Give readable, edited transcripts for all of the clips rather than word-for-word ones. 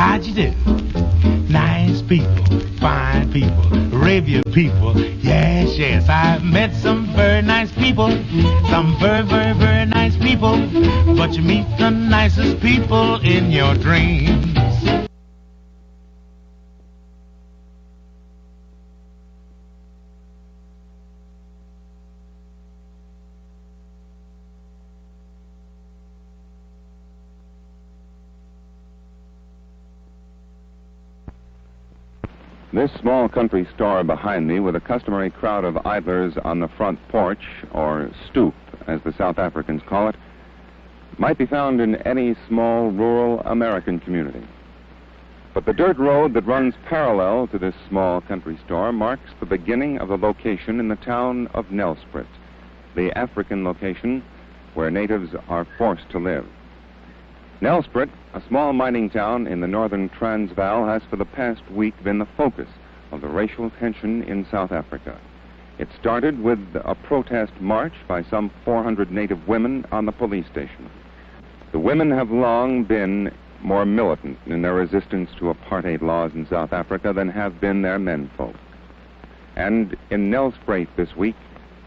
how'd you do? Nice people, fine people, Arabia people. Yes, yes, I've met some very nice people. Some very, very, very nice people. But you meet the nicest people in your dreams. This small country store behind me, with a customary crowd of idlers on the front porch, or stoop, as the South Africans call it, might be found in any small rural American community. But the dirt road that runs parallel to this small country store marks the beginning of the location in the town of Nelspruit, the African location where natives are forced to live. Nelspruit, a small mining town in the northern Transvaal, has for the past week been the focus of the racial tension in South Africa. It started with a protest march by some 400 native women on the police station. The women have long been more militant in their resistance to apartheid laws in South Africa than have been their menfolk. And in Nelspruit this week,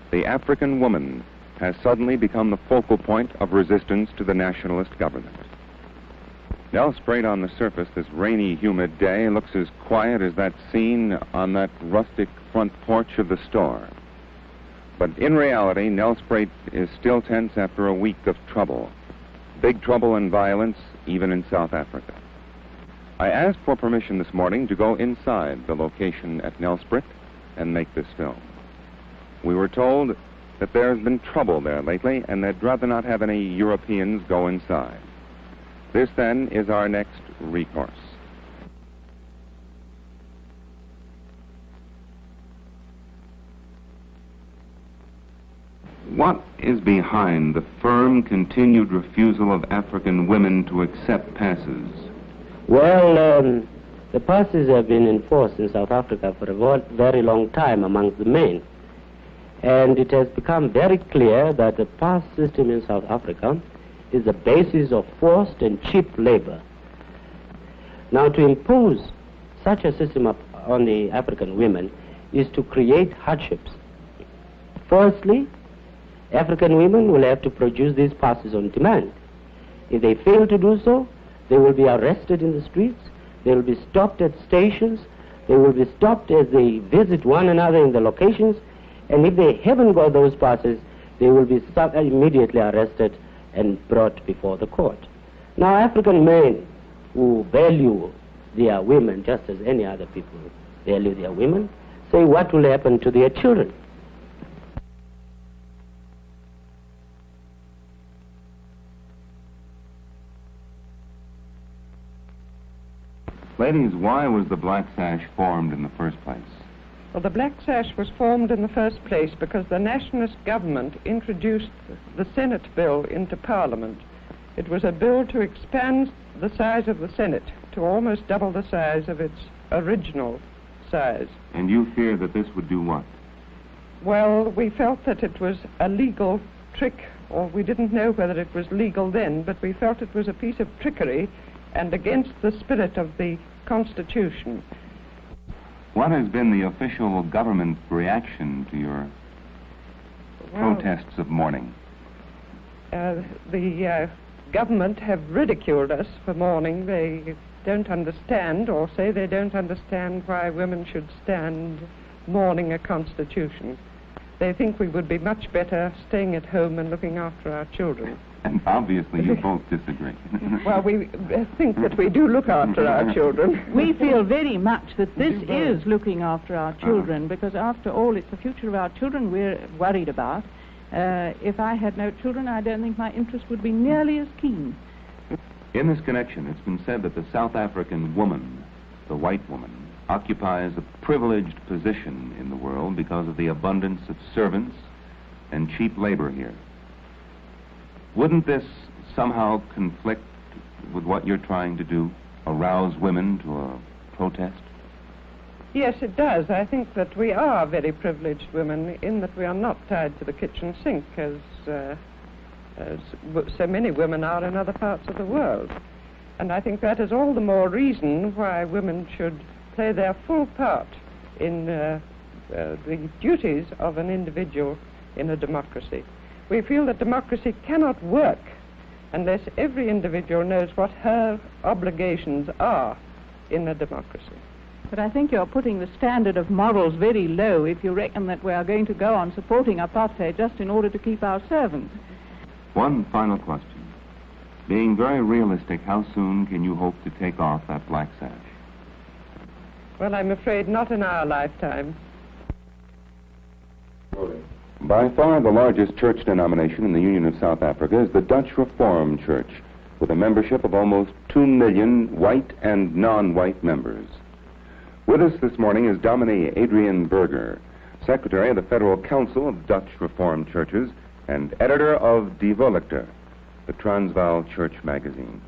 the African woman has suddenly become the focal point of resistance to the nationalist government. Nelspruit on the surface this rainy, humid day looks as quiet as that scene on that rustic front porch of the store. But in reality, Nelspruit is still tense after a week of trouble. Big trouble and violence, even in South Africa. I asked for permission this morning to go inside the location at Nelspruit and make this film. We were told that there's been trouble there lately and they'd rather not have any Europeans go inside. This, then, is our next recourse. What is behind the firm, continued refusal of African women to accept passes? Well, the passes have been enforced in South Africa for a very long time among the men. And it has become very clear that the pass system in South Africa is the basis of forced and cheap labor. Now, to impose such a system on the African women is to create hardships. Firstly, African women will have to produce these passes on demand. If they fail to do so, they will be arrested in the streets, they will be stopped at stations, they will be stopped as they visit one another in the locations, and if they haven't got those passes, they will be immediately arrested and brought before the court. Now, African men who value their women just as any other people value their women, say what will happen to their children. Ladies, why was the Black Sash formed in the first place? Well, the Black Sash was formed in the first place because the nationalist government introduced the Senate bill into Parliament. It was a bill to expand the size of the Senate to almost double the size of its original size. And you fear that this would do what? Well, we felt that it was a legal trick, or we didn't know whether it was legal then, but we felt it was a piece of trickery and against the spirit of the Constitution. What has been the official government reaction to your protests of mourning? The government have ridiculed us for mourning. They don't understand, or say they don't understand, why women should stand mourning a constitution. They think we would be much better staying at home and looking after our children. And obviously you both disagree. Well, we think that we do look after our children. We feel very much that this is looking after our children, because after all, it's the future of our children we're worried about. If I had no children, I don't think my interest would be nearly as keen. In this connection, it's been said that the South African woman, the white woman, occupies a privileged position in the world because of the abundance of servants and cheap labor here. Wouldn't this somehow conflict with what you're trying to do, arouse women to a protest? Yes, it does. I think that we are very privileged women in that we are not tied to the kitchen sink as so many women are in other parts of the world. And I think that is all the more reason why women should play their full part in the duties of an individual in a democracy. We feel that democracy cannot work unless every individual knows what her obligations are in a democracy. But I think you're putting the standard of morals very low if you reckon that we are going to go on supporting apartheid just in order to keep our servants. One final question. Being very realistic, how soon can you hope to take off that black sash? Well, I'm afraid not in our lifetime. By far the largest church denomination in the Union of South Africa is the Dutch Reformed Church, with a membership of almost 2 million white and non-white members. With us this morning is Dominee Adrian Berger, Secretary of the Federal Council of Dutch Reformed Churches and editor of Die Volkte, the Transvaal Church magazine.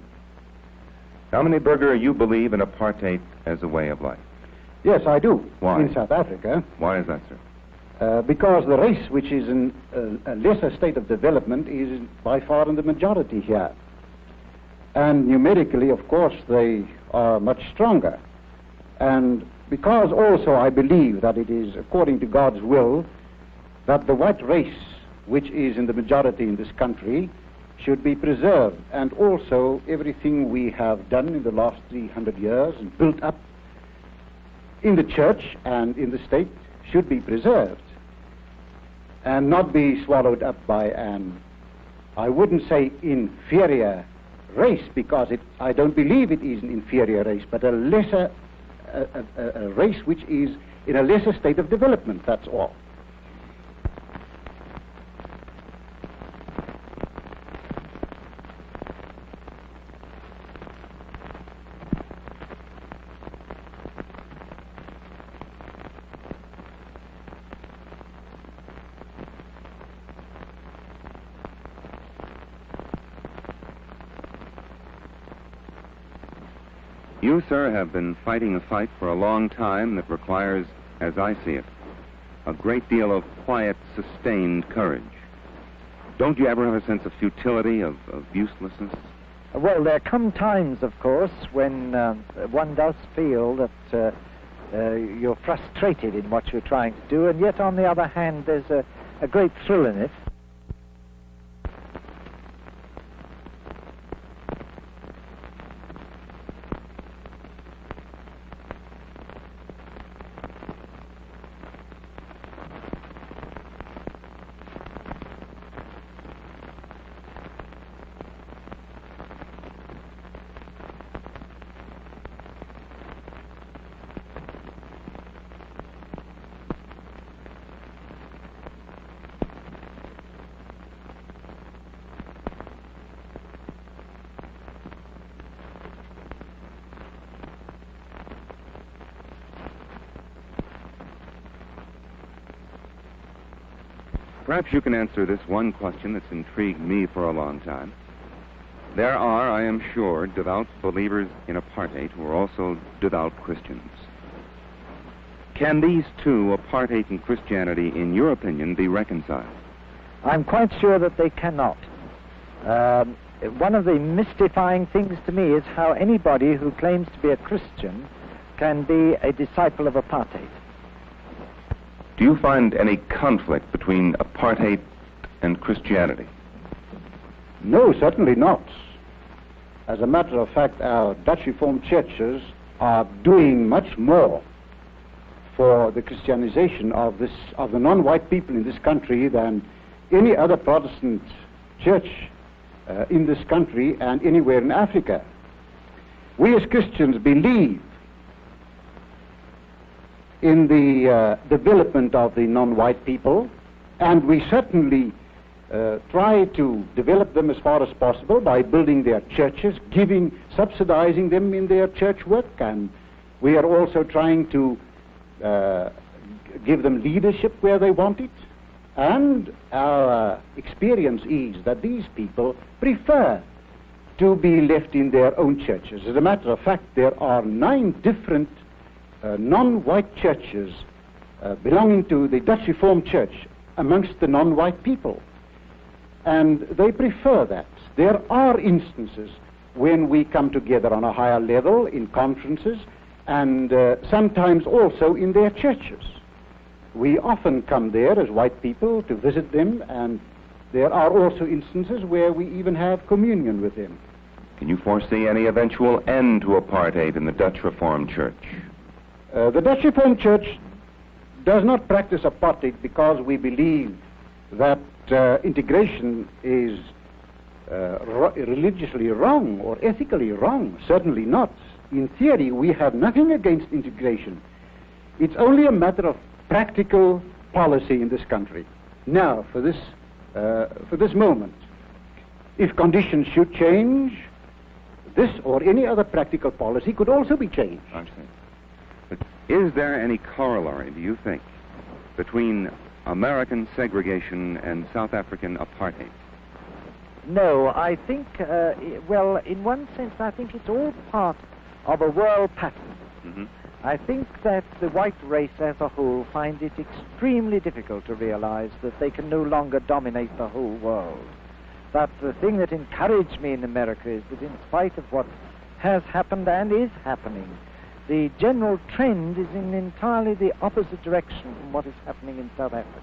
Dominee Berger, you believe in apartheid as a way of life? Yes, I do. Why? In South Africa. Why is that, sir? Because the race, which is in a lesser state of development, is by far in the majority here. And numerically, of course, they are much stronger. And because also I believe that it is according to God's will that the white race, which is in the majority in this country, should be preserved. And also everything we have done in the last 300 years and built up in the church and in the state should be preserved and not be swallowed up by an, I wouldn't say inferior race, because I don't believe it is an inferior race, but a lesser a race which is in a lesser state of development, that's all. You, sir, have been fighting a fight for a long time that requires, as I see it, a great deal of quiet, sustained courage. Don't you ever have a sense of futility, of uselessness? Well, there come times, of course, when one does feel that you're frustrated in what you're trying to do, and yet, on the other hand, there's a great thrill in it. Perhaps you can answer this one question that's intrigued me for a long time. There are, I am sure, devout believers in apartheid who are also devout Christians. Can these two, apartheid and Christianity, in your opinion, be reconciled? I'm quite sure that they cannot. One of the mystifying things to me is how anybody who claims to be a Christian can be a disciple of apartheid. Do you find any conflict between apartheid and Christianity? No, certainly not. As a matter of fact, our Dutch Reformed churches are doing much more for the Christianization of the non-white people in this country than any other Protestant church in this country and anywhere in Africa. We as Christians believe in the development of the non-white people, and we certainly try to develop them as far as possible by building their churches, subsidizing them in their church work, and we are also trying to give them leadership where they want it. And our experience is that these people prefer to be left in their own churches. As a matter of fact, there are 9 different non-white churches belonging to the Dutch Reformed Church amongst the non-white people. And they prefer that. There are instances when we come together on a higher level in conferences and sometimes also in their churches. We often come there as white people to visit them, and there are also instances where we even have communion with them. Can you foresee any eventual end to apartheid in the Dutch Reformed Church? The Dutch Reformed Church does not practice apartheid because we believe that integration is religiously wrong or ethically wrong. Certainly not. In theory, we have nothing against integration. It's only a matter of practical policy in this country. Now, for this moment, if conditions should change, this or any other practical policy could also be changed. I see. But is there any corollary, do you think, between American segregation and South African apartheid? No, I think, well, in one sense, I think it's all part of a world pattern. Mm-hmm. I think that the white race as a whole find it extremely difficult to realize that they can no longer dominate the whole world. But the thing that encouraged me in America is that in spite of what has happened and is happening, the general trend is in entirely the opposite direction from what is happening in South Africa.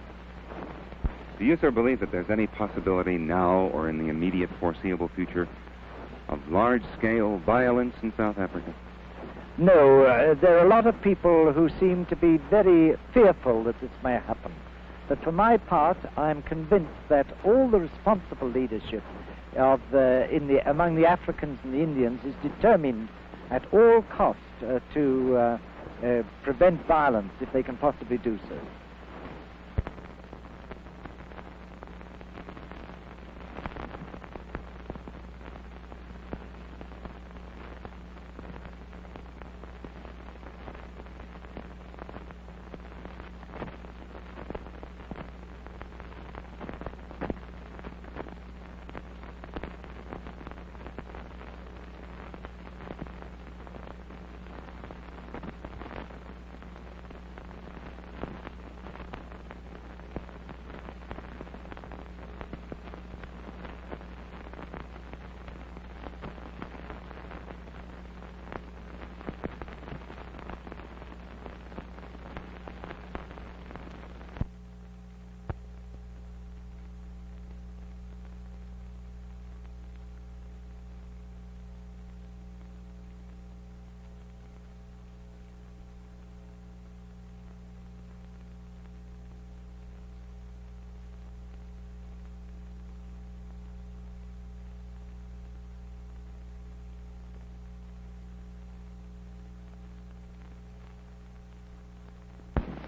Do you, sir, believe that there's any possibility now or in the immediate foreseeable future of large-scale violence in South Africa? No, there are a lot of people who seem to be very fearful that this may happen. But for my part, I'm convinced that all the responsible leadership among the Africans and the Indians is determined at all costs to prevent violence if they can possibly do so.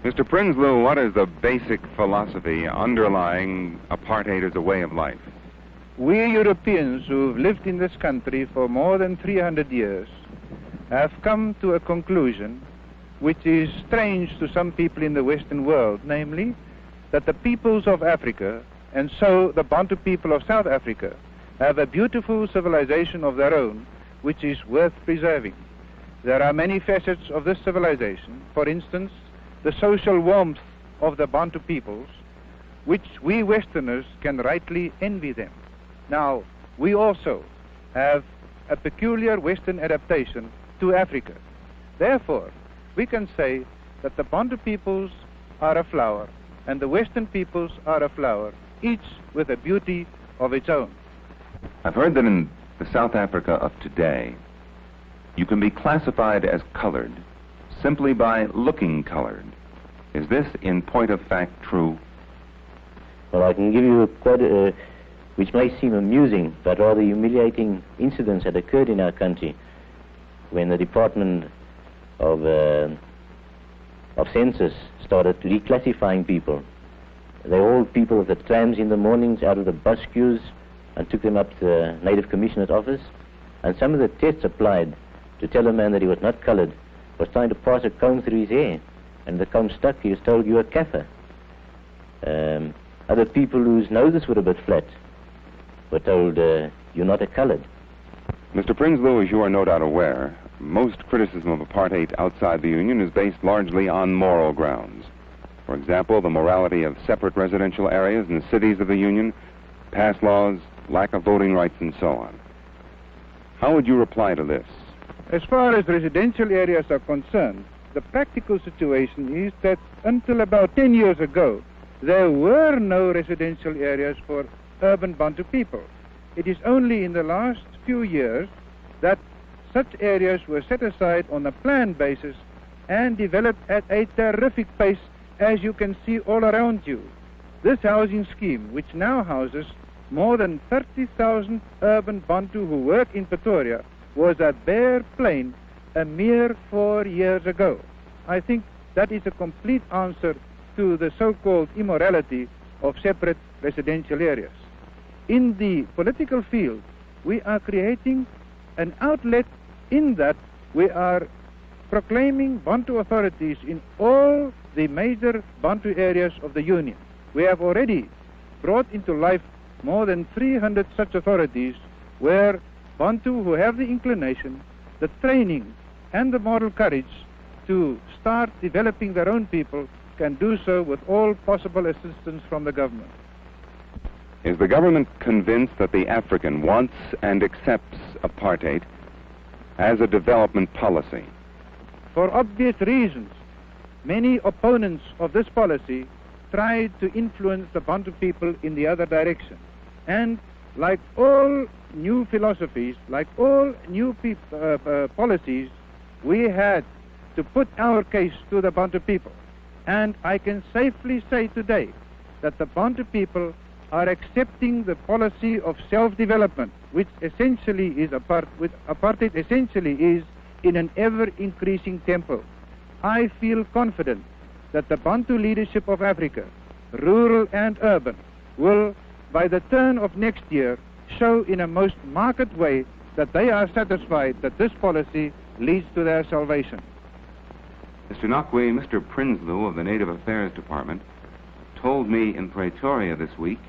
Mr. Prinsloo, what is the basic philosophy underlying apartheid as a way of life? We Europeans who've lived in this country for more than 300 years have come to a conclusion which is strange to some people in the Western world, namely that the peoples of Africa, and so the Bantu people of South Africa, have a beautiful civilization of their own which is worth preserving. There are many facets of this civilization. For instance, the social warmth of the Bantu peoples, which we Westerners can rightly envy them. Now, we also have a peculiar Western adaptation to Africa. Therefore, we can say that the Bantu peoples are a flower and the Western peoples are a flower, each with a beauty of its own. I've heard that in the South Africa of today, you can be classified as colored simply by looking colored. Is this, in point of fact, true? Well, I can give you quite a, which may seem amusing, but rather humiliating incidents that occurred in our country when the Department of Census started reclassifying people. They hauled people with the trams in the mornings out of the bus queues and took them up to the Native Commissioner's office. And some of the tests applied to tell a man that he was not colored was trying to pass a comb through his hair. And the comb stuck, he was told, "You're a Kaffir." Other people whose noses were a bit flat were told, "You're not a colored." Mr. Prinsloo, as you are no doubt aware, most criticism of apartheid outside the Union is based largely on moral grounds. For example, the morality of separate residential areas in the cities of the Union, past laws, lack of voting rights, and so on. How would you reply to this? As far as residential areas are concerned, the practical situation is that until about 10 years ago, there were no residential areas for urban Bantu people. It is only in the last few years that such areas were set aside on a planned basis and developed at a terrific pace, as you can see all around you. This housing scheme, which now houses more than 30,000 urban Bantu who work in Pretoria, was a bare plain a mere 4 years ago. I think that is a complete answer to the so-called immorality of separate residential areas. In the political field, we are creating an outlet in that we are proclaiming Bantu authorities in all the major Bantu areas of the Union. We have already brought into life more than 300 such authorities where Bantu who have the inclination, the training and the moral courage to start developing their own people can do so with all possible assistance from the government. Is the government convinced that the African wants and accepts apartheid as a development policy? For obvious reasons, many opponents of this policy tried to influence the Bantu people in the other direction. And like all new philosophies, like all new policies, we had to put our case to the Bantu people. And I can safely say today that the Bantu people are accepting the policy of self-development, which essentially is apartheid essentially is in an ever-increasing tempo. I feel confident that the Bantu leadership of Africa, rural and urban, will, by the turn of next year, show in a most marked way that they are satisfied that this policy leads to their salvation. Mr. Nakwe, Mr. Prinsloo of the Native Affairs Department told me in Pretoria this week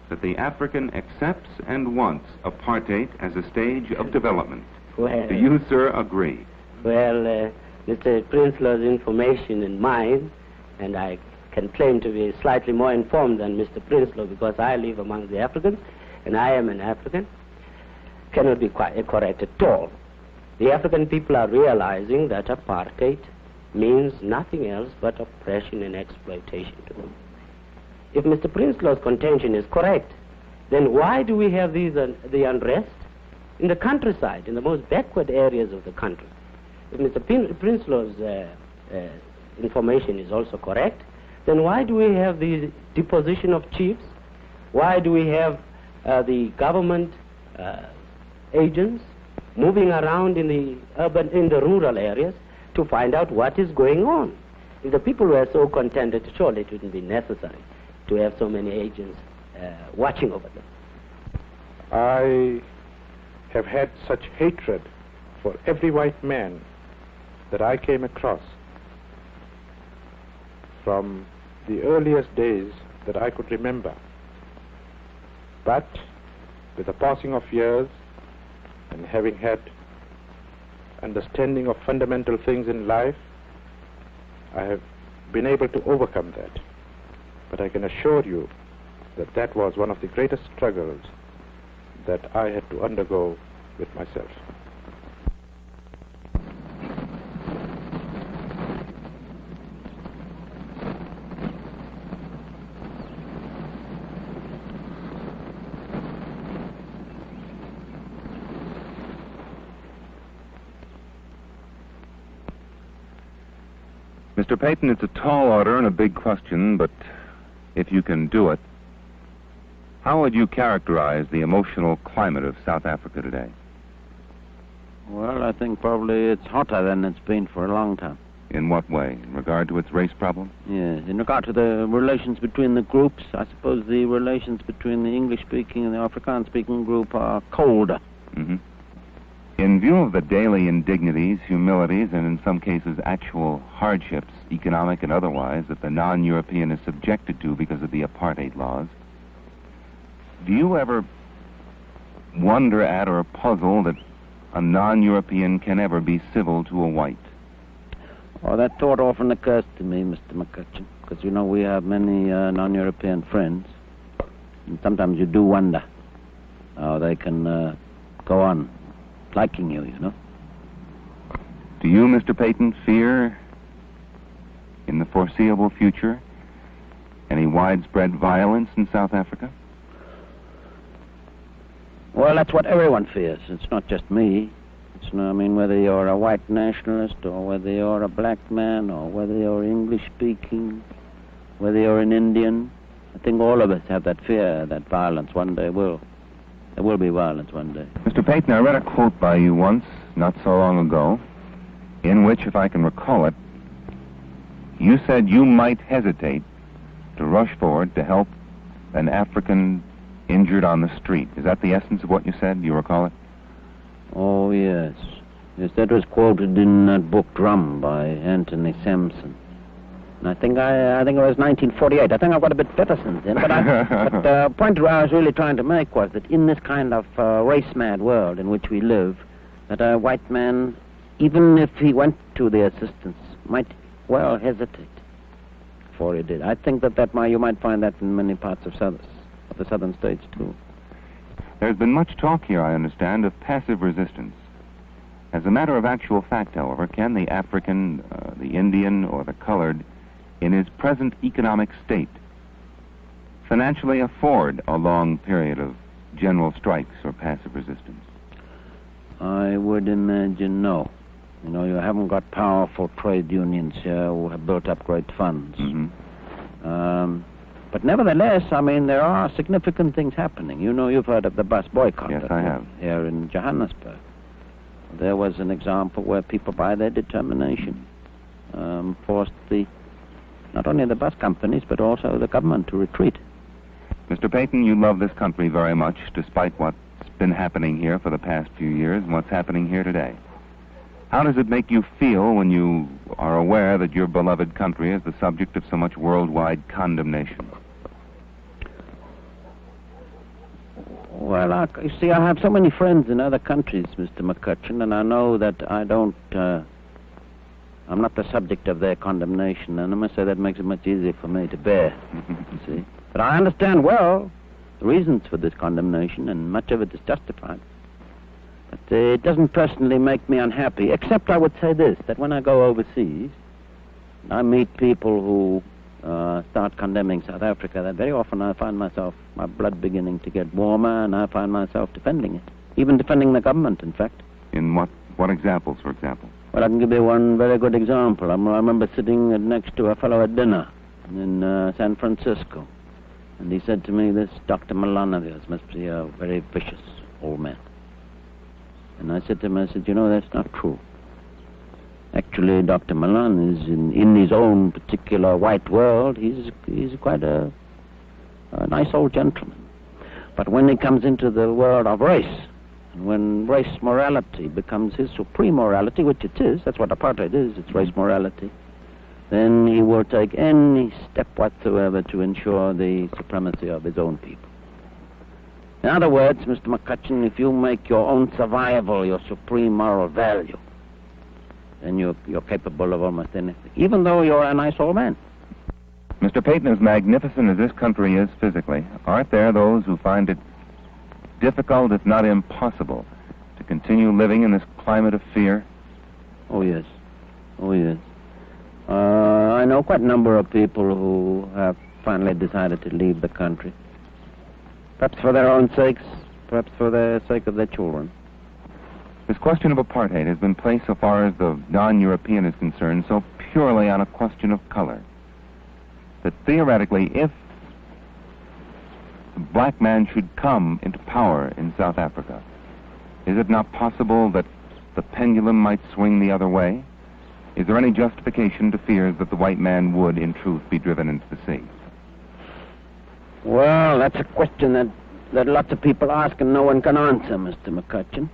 that the African accepts and wants apartheid as a stage of development. Well, do you, sir, agree? Well, Mr. Prinsloo's information and mine, and I can claim to be slightly more informed than Mr. Prinsloo because I live among the Africans, and I am an African, cannot be quite correct at all. The African people are realizing that apartheid means nothing else but oppression and exploitation to them. If Mr. Prinsloo's contention is correct, then why do we have the unrest in the countryside, in the most backward areas of the country? If Mr. Prinsloo's information is also correct, then why do we have the deposition of chiefs? Why do we have the government agents moving around in the rural areas to find out what is going on? If the people were so contented, surely it wouldn't be necessary to have so many agents watching over them. I have had such hatred for every white man that I came across from the earliest days that I could remember. But with the passing of years and having had understanding of fundamental things in life, I have been able to overcome that. But I can assure you that that was one of the greatest struggles that I had to undergo with myself. Mr. Payton, it's a tall order and a big question, but if you can do it, how would you characterize the emotional climate of South Africa today? Well, I think probably it's hotter than it's been for a long time. In what way? In regard to its race problem? Yes, in regard to the relations between the groups, I suppose the relations between the English-speaking and the Afrikaans-speaking group are colder. Mm-hmm. In view of the daily indignities, humilities, and in some cases actual hardships, economic and otherwise, that the non-European is subjected to because of the apartheid laws, do you ever wonder at or puzzle that a non-European can ever be civil to a white? Oh, that thought often occurs to me, Mr. McCutcheon, because, you know, we have many non-European friends, and sometimes you do wonder how they can go on liking you, you know. Do you, Mr. Peyton, fear in the foreseeable future any widespread violence in South Africa? Well, that's what everyone fears. It's not just me. It's not, I mean, whether you're a white nationalist or whether you're a black man or whether you're English-speaking, whether you're an Indian, I think all of us have that fear that violence one day will. There will be violence one day. Mr. Peyton, I read a quote by you once, not so long ago, in which, if I can recall it, you said you might hesitate to rush forward to help an African injured on the street. Is that the essence of what you said? Do you recall it? Oh, yes. Yes, that was quoted in that book Drum by Anthony Sampson. And I think it was 1948. I think I've got a bit better since then. But the point I was really trying to make was that in this kind of race-mad world in which we live, that a white man, even if he went to the assistance, might well hesitate before he did. I think you might find that in many parts of the southern states, too. There's been much talk here, I understand, of passive resistance. As a matter of actual fact, however, can the African, the Indian, or the colored, in his present economic state, financially afford a long period of general strikes or passive resistance? I would imagine no. You know, you haven't got powerful trade unions here who have built up great funds. Mm-hmm. But nevertheless, I mean, there are significant things happening. You know, you've heard of the bus boycott. Yes, I have. Here in Johannesburg. There was an example where people, by their determination, forced not only the bus companies, but also the government to retreat. Mr. Peyton, you love this country very much, despite what's been happening here for the past few years and what's happening here today. How does it make you feel when you are aware that your beloved country is the subject of so much worldwide condemnation? Well, you see, I have so many friends in other countries, Mr. McCutcheon, and I know that I'm not the subject of their condemnation, and I must say that makes it much easier for me to bear, you see. But I understand well the reasons for this condemnation, and much of it is justified. But it doesn't personally make me unhappy, except I would say this, that when I go overseas, I meet people who start condemning South Africa, that very often I find myself, my blood beginning to get warmer, and I find myself defending it. Even defending the government, in fact. In what examples, for example? Well, I can give you one very good example. I remember sitting next to a fellow at dinner in San Francisco, and he said to me, this Dr. Milan of yours must be a very vicious old man. And I said to him, you know, that's not true. Actually, Dr. Milan is in his own particular white world, he's quite a nice old gentleman. But when he comes into the world of race, and when race morality becomes his supreme morality, which it is, that's what apartheid is, it's race morality, then he will take any step whatsoever to ensure the supremacy of his own people. In other words, Mr. McCutcheon, if you make your own survival your supreme moral value, then you're capable of almost anything, even though you're a nice old man. Mr. Peyton, as magnificent as this country is physically, aren't there those who find it difficult, if not impossible, to continue living in this climate of fear? Oh, yes. Oh, yes. I know quite a number of people who have finally decided to leave the country. Perhaps for their own sakes, perhaps for the sake of their children. This question of apartheid has been placed, so far as the non-European is concerned, so purely on a question of color, that theoretically, if the black man should come into power in South Africa, is it not possible that the pendulum might swing the other way? Is there any justification to fears that the white man would, in truth, be driven into the sea? Well, that's a question that lots of people ask and no one can answer, Mr. McCutcheon.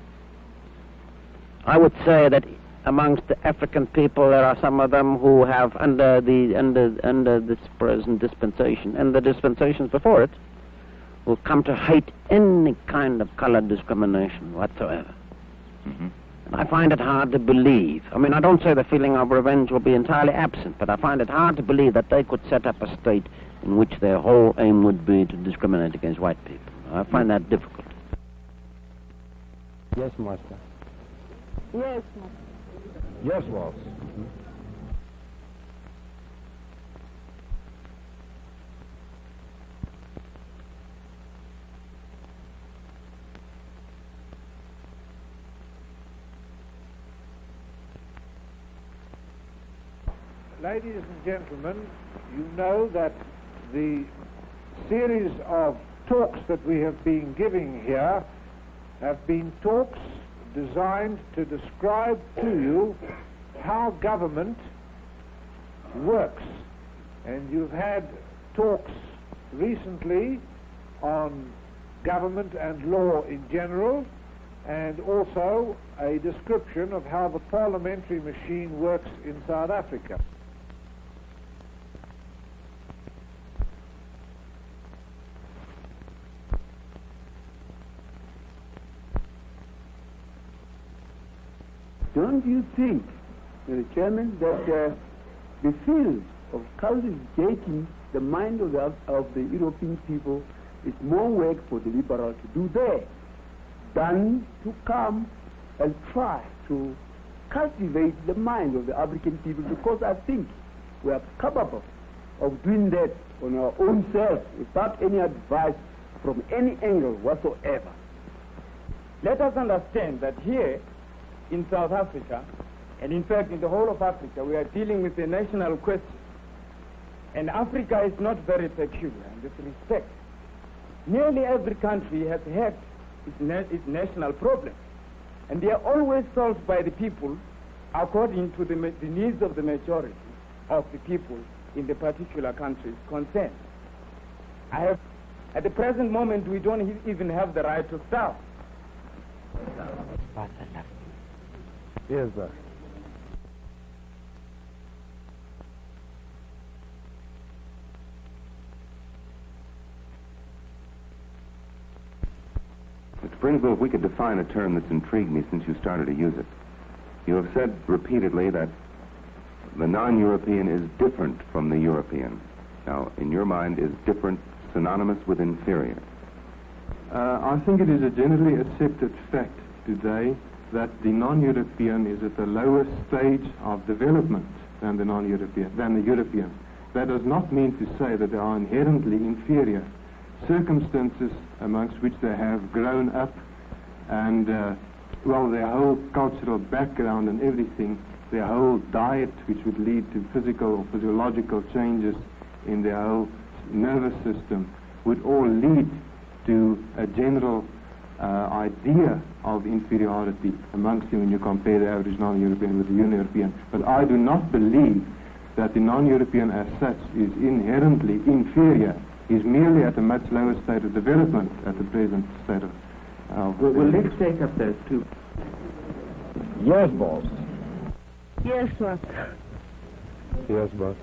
I would say that amongst the African people, there are some of them who have, under this present dispensation and the dispensations before it, who come to hate any kind of color discrimination whatsoever. Mm-hmm. And I find it hard to believe. I mean, I don't say the feeling of revenge will be entirely absent, but I find it hard to believe that they could set up a state in which their whole aim would be to discriminate against white people. I find that difficult. Yes, Master. Yes, Yes, Waltz. Ladies and gentlemen, you know that the series of talks that we have been giving here have been talks designed to describe to you how government works. And you've had talks recently on government and law in general, and also a description of how the parliamentary machine works in South Africa. Don't you think, Mr. Chairman, that the field of cultivating the mind of the European people is more work for the liberals to do there than to come and try to cultivate the mind of the African people, because I think we are capable of doing that on our own self without any advice from any angle whatsoever. Let us understand that here in South Africa, and in fact in the whole of Africa, we are dealing with a national question. And Africa is not very peculiar in this respect. Nearly every country has had its national problems, and they are always solved by the people according to the needs of the majority of the people in the particular countries concerned. At the present moment, we don't even have the right to starve. Yes, sir. Mr. Brinslow, if we could define a term that's intrigued me since you started to use it. You have said repeatedly that the non-European is different from the European. Now, in your mind, is different synonymous with inferior? I think it is a generally accepted fact today that the non-European is at a lower stage of development than the European. That does not mean to say that they are inherently inferior. Circumstances amongst which they have grown up and, their whole cultural background and everything, their whole diet, which would lead to physical or physiological changes in their whole nervous system, would all lead to a general idea of inferiority amongst them when you compare the average non-European with the European. But I do not believe that the non-European as such is inherently inferior. He's merely at a much lower state of development at the present state of Well, let's take up those two. Yes, boss. Yes, sir. Yes, boss.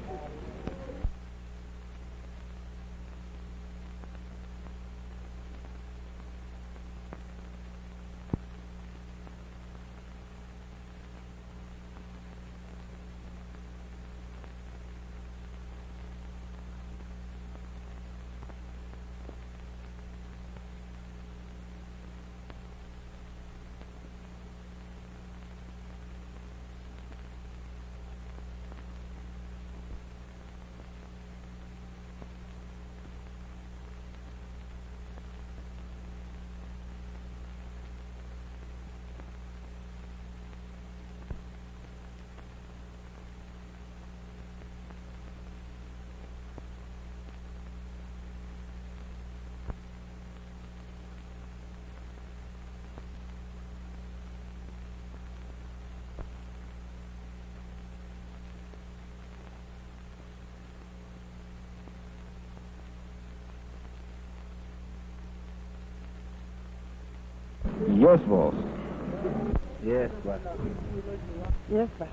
Yes, boss. Yes, boss. Yes, sir.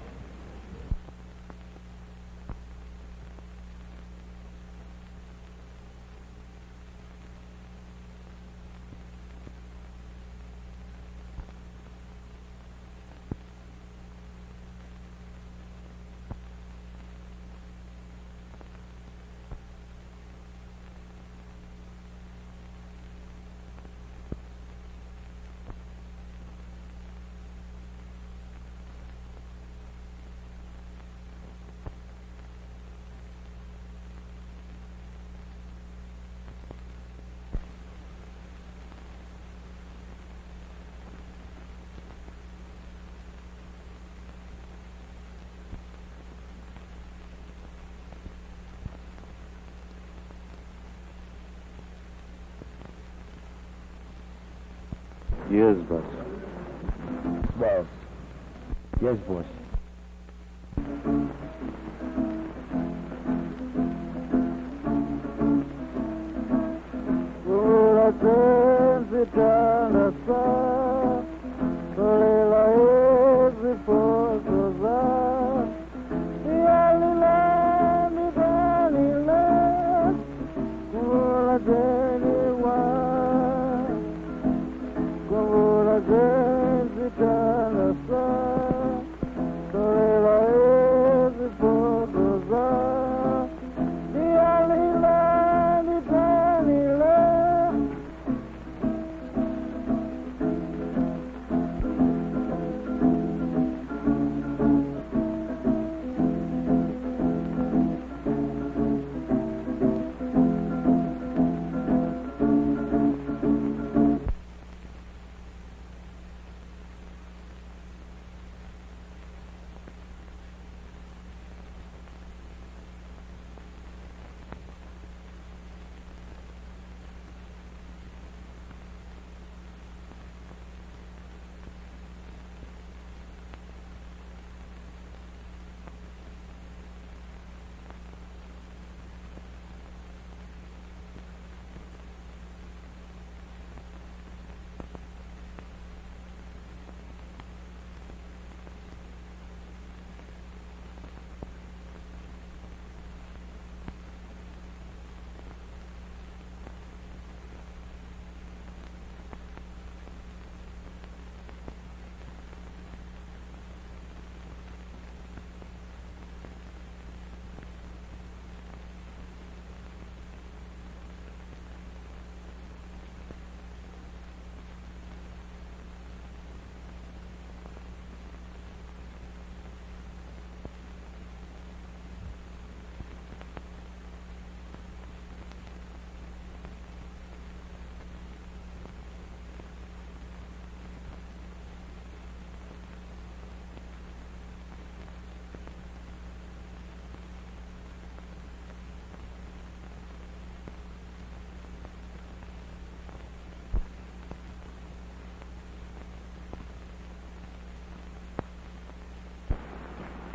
Yes, boss. Boss. Yes, boss.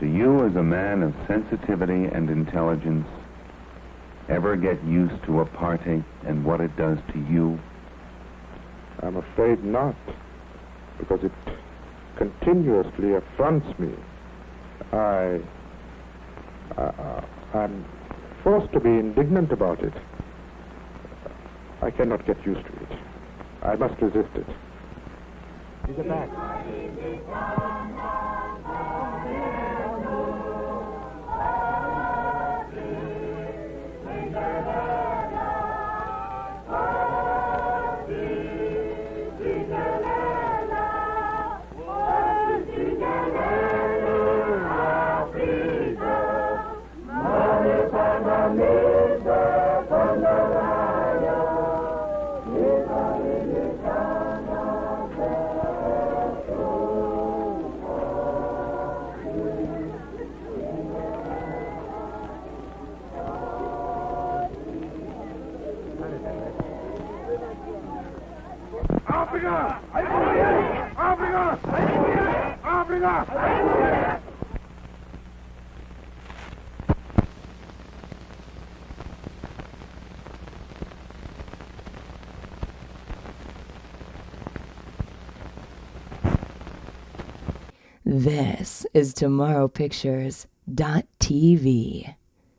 Do you, as a man of sensitivity and intelligence, ever get used to apartheid and what it does to you? I'm afraid not, because it continuously affronts me. I'm forced to be indignant about it. I cannot get used to it. I must resist it. Is it back? This is Tomorrowpictures.TV.